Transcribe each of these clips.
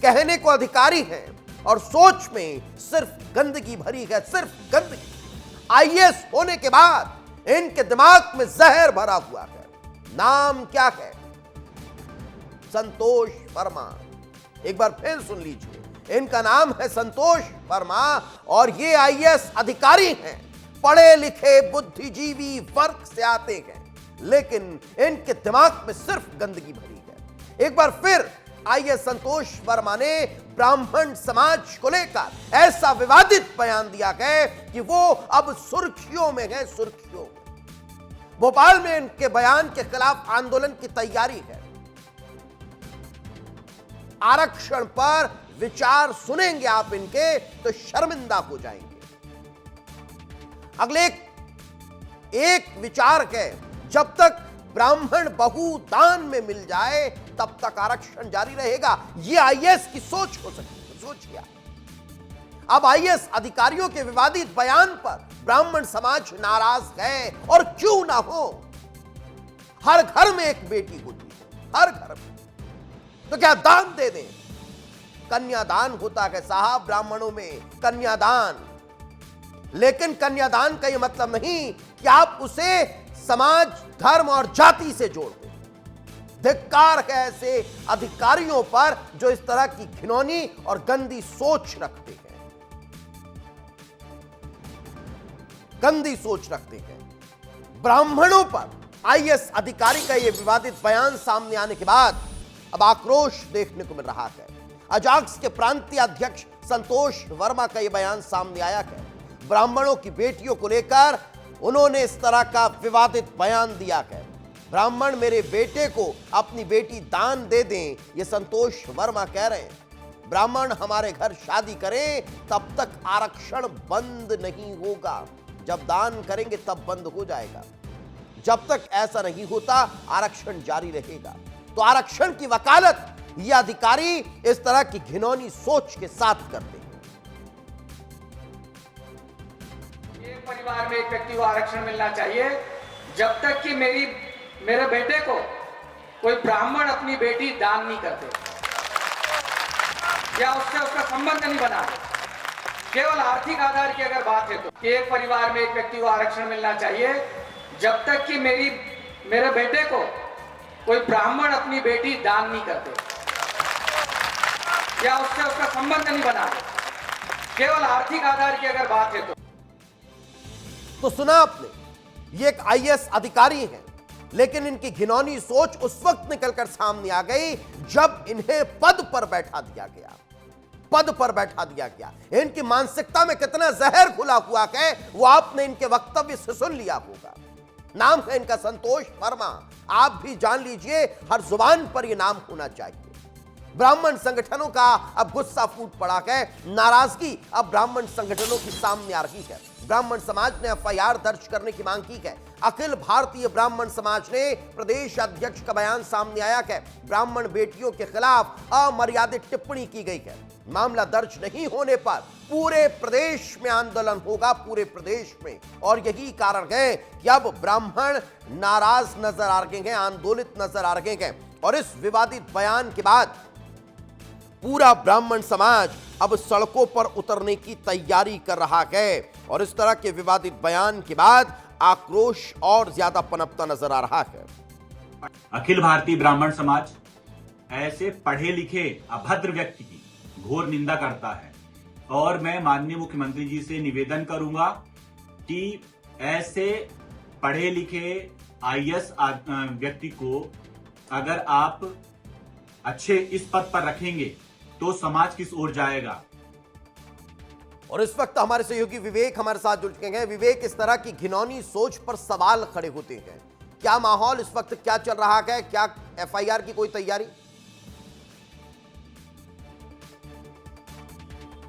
कहने को अधिकारी हैं और सोच में सिर्फ गंदगी भरी है, सिर्फ गंदगी। आईएएस होने के बाद इनके दिमाग में जहर भरा हुआ है। नाम क्या है? संतोष वर्मा। एक बार फिर सुन लीजिए, इनका नाम है संतोष वर्मा और ये आईएएस अधिकारी हैं, पढ़े लिखे बुद्धिजीवी वर्ग से आते हैं, लेकिन इनके दिमाग में सिर्फ गंदगी भरी है। एक बार फिर आईएएस संतोष वर्मा ने ब्राह्मण समाज को लेकर ऐसा विवादित बयान दिया है कि वो अब सुर्खियों में है, सुर्खियों में। भोपाल में इनके बयान के खिलाफ आंदोलन की तैयारी है। आरक्षण पर विचार सुनेंगे आप इनके तो शर्मिंदा हो जाएंगे। अगले एक विचार है, जब तक ब्राह्मण बहु दान में मिल जाए तब तक आरक्षण जारी रहेगा। यह आईएएस की सोच हो सकती है। सोचिए, अब आईएएस अधिकारियों के विवादित बयान पर ब्राह्मण समाज नाराज है, और क्यों ना हो। हर घर में एक बेटी होती है, हर घर में। तो क्या दान दे दें? कन्यादान होता है साहब ब्राह्मणों में, कन्यादान। लेकिन कन्यादान का यह मतलब नहीं कि आप उसे समाज, धर्म और जाति से जोड़ दें। धिक्कार है ऐसे अधिकारियों पर जो इस तरह की घिनौनी और गंदी सोच रखते हैं, गंदी सोच रखते हैं। ब्राह्मणों पर आईएएस अधिकारी का यह विवादित बयान सामने आने के बाद अब आक्रोश देखने को मिल रहा है। अजाक्स के प्रांतीय अध्यक्ष संतोष वर्मा का यह बयान सामने आया है। ब्राह्मणों की बेटियों को लेकर उन्होंने इस तरह का विवादित बयान दिया है। ब्राह्मण मेरे बेटे को अपनी बेटी दान दे दें, यह संतोष वर्मा कह रहे हैं। ब्राह्मण हमारे घर शादी करें तब तक आरक्षण बंद नहीं होगा। जब दान करेंगे तब बंद हो जाएगा। जब तक ऐसा नहीं होता आरक्षण जारी रहेगा। तो आरक्षण की वकालत ये अधिकारी इस तरह की घिनौनी सोच के साथ करते हैं। एक परिवार में एक व्यक्ति को आरक्षण मिलना चाहिए जब तक कि मेरे बेटे को कोई ब्राह्मण अपनी बेटी दान नहीं करते या उससे उसका संबंध नहीं बनाते। केवल आर्थिक आधार की अगर बात है तो एक परिवार में एक व्यक्ति को आरक्षण मिलना चाहिए जब तक कि मेरे बेटे को कोई ब्राह्मण अपनी बेटी दान नहीं करते या उससे उसका संबंध नहीं बनाते। केवल आर्थिक आधार की अगर बात है तो सुना आपने, ये एक आईएएस अधिकारी हैं, लेकिन इनकी घिनौनी सोच उस वक्त निकलकर सामने आ गई जब इन्हें पद पर बैठा दिया गया। पद पर बैठा दिया गया। इनकी मानसिकता में कितना जहर घुला हुआ है वो आपने इनके वक्तव्य से सुन लिया होगा। नाम है इनका संतोष वर्मा। आप भी जान लीजिए, हर जुबान पर यह नाम होना चाहिए। ब्राह्मण संगठनों का अब गुस्सा फूट पड़ा है, नाराजगी अब ब्राह्मण संगठनों की सामने आ रही है। ब्राह्मण समाज ने एफआईआर दर्ज करने की मांग की है। अखिल भारतीय ब्राह्मण समाज ने प्रदेश अध्यक्ष का बयान सामने आया है। ब्राह्मण बेटियों के खिलाफ अमर्यादित टिप्पणी की गई है। मामला दर्ज नहीं होने पर पूरे प्रदेश में आंदोलन होगा, पूरे प्रदेश में। और यही कारण है कि अब ब्राह्मण नाराज नजर आ रहे हैं, आंदोलित नजर आ रहे हैं। और इस विवादित बयान के बाद पूरा ब्राह्मण समाज अब सड़कों पर उतरने की तैयारी कर रहा है। और इस तरह के विवादित बयान के बाद आक्रोश और ज्यादा पनपता नजर आ रहा है। अखिल भारतीय ब्राह्मण समाज ऐसे पढ़े लिखे अभद्र व्यक्ति की घोर निंदा करता है और मैं माननीय मुख्यमंत्री जी से निवेदन करूंगा कि ऐसे पढ़े लिखे आईएएस व्यक्ति को अगर आप अच्छे इस पद पर रखेंगे तो समाज किस ओर जाएगा। और इस वक्त हमारे सहयोगी विवेक हमारे साथ जुड़ चुके हैं। विवेक, इस तरह की घिनौनी सोच पर सवाल खड़े होते हैं। क्या माहौल इस वक्त क्या चल रहा है? क्या एफआईआर की कोई तैयारी?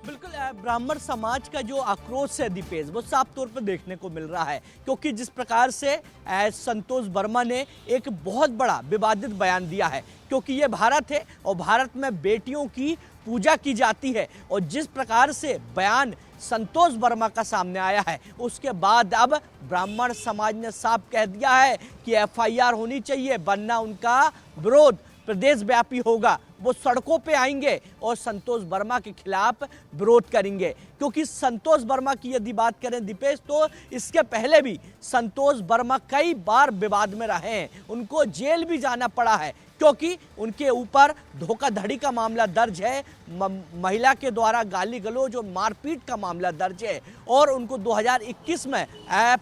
बिल्कुल, ब्राह्मण समाज का जो आक्रोश है दीपेश, वो साफ तौर पर देखने को मिल रहा है, क्योंकि जिस प्रकार से संतोष वर्मा ने एक बहुत बड़ा विवादित बयान दिया है, क्योंकि ये भारत है और भारत में बेटियों की पूजा की जाती है। और जिस प्रकार से बयान संतोष वर्मा का सामने आया है, उसके बाद अब ब्राह्मण समाज ने साफ कह दिया है कि एफआईआर होनी चाहिए, वरना उनका विरोध प्रदेश व्यापी होगा, वो सड़कों पे आएंगे और संतोष वर्मा के खिलाफ विरोध करेंगे। क्योंकि संतोष वर्मा की यदि बात करें दीपेश, तो इसके पहले भी संतोष वर्मा कई बार विवाद में रहे हैं, उनको जेल भी जाना पड़ा है क्योंकि उनके ऊपर धोखाधड़ी का मामला दर्ज है, महिला के द्वारा गाली गलौज और मारपीट का मामला दर्ज है और उनको 2021 में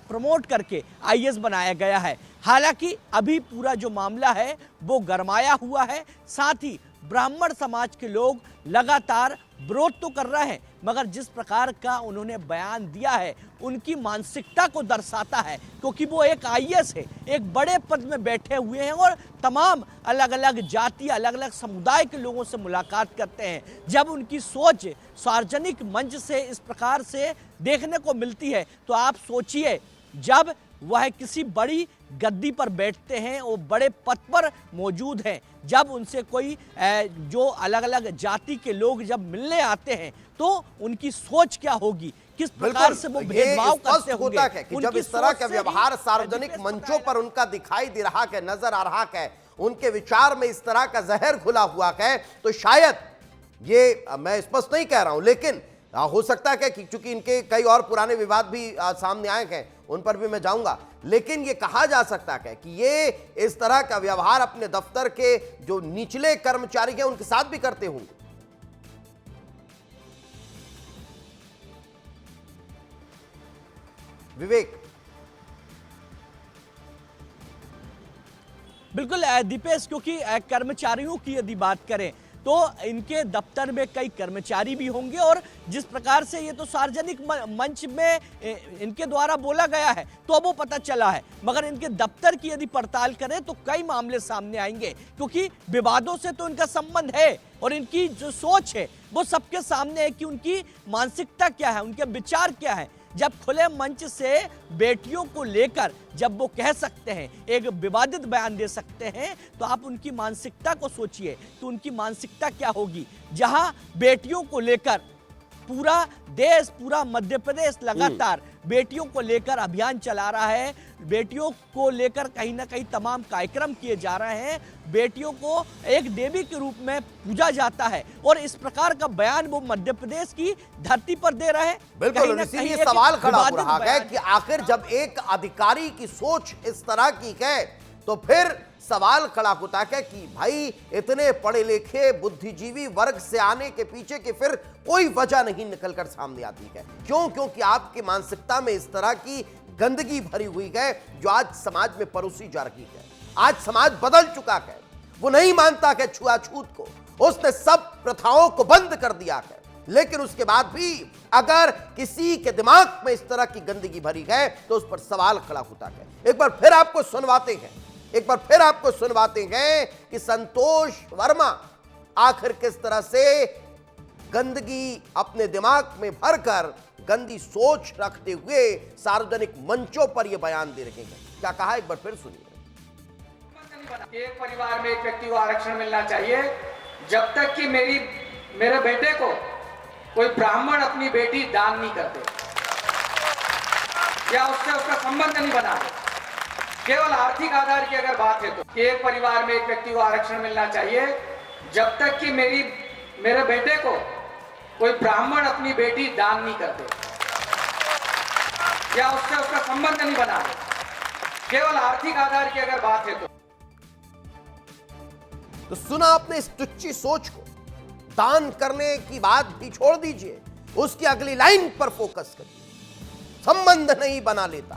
प्रमोट करके आईएएस बनाया गया है। हालांकि अभी पूरा जो मामला है वो गरमाया हुआ है, साथ ही ब्राह्मण समाज के लोग लगातार विरोध तो कर रहे हैं, मगर जिस प्रकार का उन्होंने बयान दिया है उनकी मानसिकता को दर्शाता है, क्योंकि वो एक आईएएस है, एक बड़े पद में बैठे हुए हैं और तमाम अलग अलग जाति, अलग अलग समुदाय के लोगों से मुलाकात करते हैं। जब उनकी सोच सार्वजनिक मंच से इस प्रकार से देखने को मिलती है तो आप सोचिए, जब वह किसी बड़ी गद्दी पर बैठते हैं, वो बड़े पद पर मौजूद हैं, जब उनसे कोई जो अलग अलग जाति के लोग जब मिलने आते हैं तो उनकी सोच क्या होगी, किस प्रकार से वो भेदभाव करते होंगे कि जब इस तरह का व्यवहार सार्वजनिक मंचों पर उनका दिखाई दे रहा है, नजर आ रहा है, उनके विचार में इस तरह का जहर घुला हुआ है, तो शायद ये मैं स्पष्ट नहीं कह रहा हूं, लेकिन हो सकता है कि चूंकि इनके कई और पुराने विवाद भी सामने आए हैं, उन पर भी मैं जाऊंगा, लेकिन ये कहा जा सकता है कि ये इस तरह का व्यवहार अपने दफ्तर के जो निचले कर्मचारी हैं उनके साथ भी करते होंगे। विवेक। बिल्कुल दीपेश, क्योंकि कर्मचारियों की यदि बात करें तो इनके दफ्तर में कई कर्मचारी भी होंगे और जिस प्रकार से ये तो सार्वजनिक मंच में इनके द्वारा बोला गया है तो अब वो पता चला है, मगर इनके दफ्तर की यदि पड़ताल करें तो कई मामले सामने आएंगे, क्योंकि विवादों से तो इनका संबंध है और इनकी जो सोच है वो सबके सामने है कि उनकी मानसिकता क्या है, उनके विचार क्या है। जब खुले मंच से बेटियों को लेकर जब वो कह सकते हैं, एक विवादित बयान दे सकते हैं, तो आप उनकी मानसिकता को सोचिए कि उनकी मानसिकता क्या होगी। जहां बेटियों को लेकर पूरा देश, पूरा मध्य प्रदेश लगातार बेटियों को लेकर अभियान चला रहा है, बेटियों को लेकर कहीं ना कहीं तमाम कार्यक्रम किए जा रहे हैं, बेटियों को एक देवी के रूप में पूजा जाता है और इस प्रकार का बयान वो मध्य प्रदेश की धरती पर दे रहे हैं। बिल्कुल, इसीलिए सवाल खड़ा हो रहा है कि आखिर जब एक अधिकारी की सोच इस तरह की है तो फिर सवाल खड़ा होता है कि भाई इतने पढ़े लिखे बुद्धिजीवी वर्ग से आने के पीछे की फिर कोई वजह नहीं निकलकर सामने आती है। क्यों? क्योंकि आपकी मानसिकता में इस तरह की गंदगी भरी हुई है जो आज समाज में परोसी जा रही है। आज समाज बदल चुका है, वो नहीं मानता है छुआछूत को, उसने सब प्रथाओं को बंद कर दिया है, लेकिन उसके बाद भी अगर किसी के दिमाग में इस तरह की गंदगी भरी है तो उस पर सवाल खड़ा होता है। एक बार फिर आपको सुनवाते हैं कि संतोष वर्मा आखिर किस तरह से गंदगी अपने दिमाग में भरकर गंदी सोच रखते हुए सार्वजनिक मंचों पर यह बयान दे रहे हैं। क्या कहा, एक बार फिर सुनिए। एक परिवार में एक व्यक्ति को आरक्षण मिलना चाहिए जब तक कि मेरे बेटे को कोई ब्राह्मण अपनी बेटी दान नहीं करते या उससे उसका संबंध नहीं बना दे। केवल आर्थिक आधार की अगर बात है तो एक परिवार में एक व्यक्ति को आरक्षण मिलना चाहिए जब तक कि मेरे बेटे को कोई ब्राह्मण अपनी बेटी दान नहीं करते या उससे उसका संबंध नहीं बना दे। केवल आर्थिक आधार की अगर बात है तो सुना आपने इस टुच्ची सोच को। दान करने की बात भी छोड़ दीजिए, उसकी अगली लाइन पर फोकस करिए, संबंध नहीं बना लेता।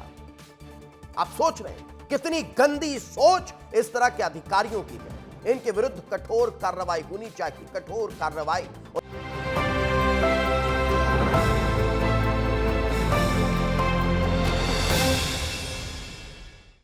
आप सोच रहे हैं कितनी गंदी सोच इस तरह के अधिकारियों की है। इनके विरुद्ध कठोर कार्रवाई होनी चाहिए, कठोर कार्रवाई।